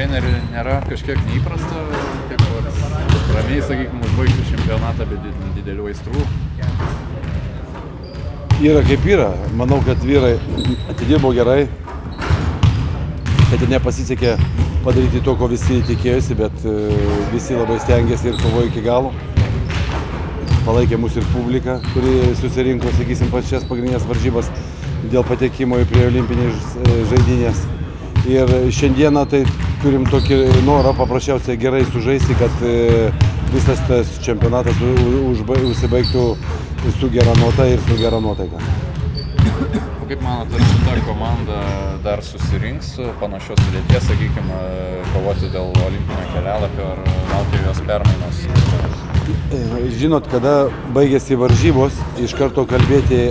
treneriui nėra kažkiek neįprasta, kaip ramiai, sakykime, užbaigti čempionatą be didelių aistrų? Yra kaip yra. Manau, kad vyrai atidirbo gerai, kad ir nepasisekė padaryti to, ko visi tikėjosi, bet visi labai stengiasi ir kovojo iki galo. Palaikė mūsų ir publika, kuri susirinko, sakysim, pačias pagrindinės varžybas dėl patekimo į prie olimpinės žaidynės. Ir šiandieną tai turim tokį norą paprasčiausiai gerai sužaisti, kad visas tas čempionatas užsibaigtų su gera nota ir su gera nuotaika. O kaip manote, ar šita komanda dar susirinks panašios sudėties, sakykime, kovoti dėl olimpinio kelialapio, ar laukia jos permainos? Žinot, kada baigėsi varžybos, iš karto kalbėti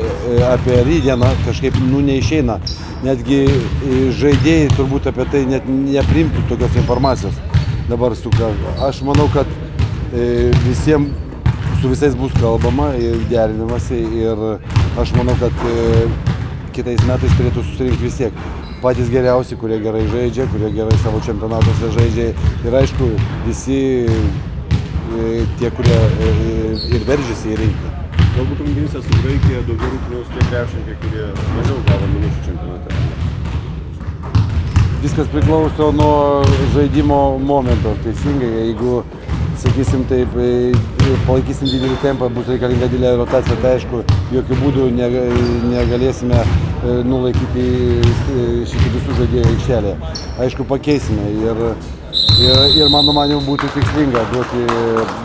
apie rytdieną kažkaip neišeina. Netgi žaidėjai turbūt apie tai net neprimtų tokios informacijos dabar suka. Aš manau, kad visiems su visais bus kalbama ir derinamasi ir aš manau, kad kitais metais turėtų susirinkti vis tiek patys geriausi, kurie gerai žaidžia, kurie gerai savo čempionatuose žaidžia ir aišku visi tie, kurie ir veržiasi į rinką. Galbūt rungtynėse su Graikija daugiau rungtyniaus tie krepšininkai, kurie mažiau gavo minučių čempionate. Viskas priklauso nuo žaidimo momento. Teisingai, jeigu, sakysim, taip, palaikysim didelį tempą, bus reikalinga didelė rotacija, tai aišku, jokių būdų negalėsime nulaikyti šitų visų žaidėjų aikštelėje. Aišku, pakeisime ir mano manimu būtų tikslinga duoti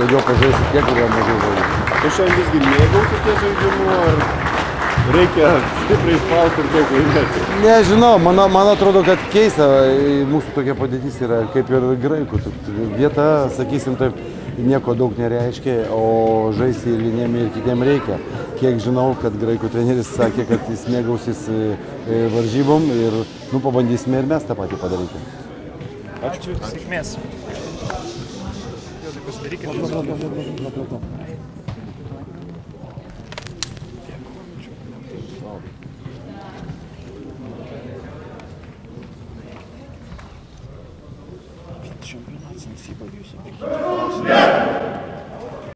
daugiau pažaisti tie, kurie mažiau žaidžia. Tai šiandien visgi mėgausi tie žaidimu, ar reikia stipriai spausti ir daug laimėti? Nežinau, man atrodo, kad keista, mūsų tokia padėtis yra kaip ir graikų. Vieta, sakysim, taip, nieko daug nereiškia, o žaisti ir vieniem ir kitiem reikia. Kiek žinau, kad graikų treneris sakė, kad jis mėgausis varžybom ir pabandysime ir mes tą patį padaryti. Ačiū, sėkmės. Čempionatas nesibaigėsi.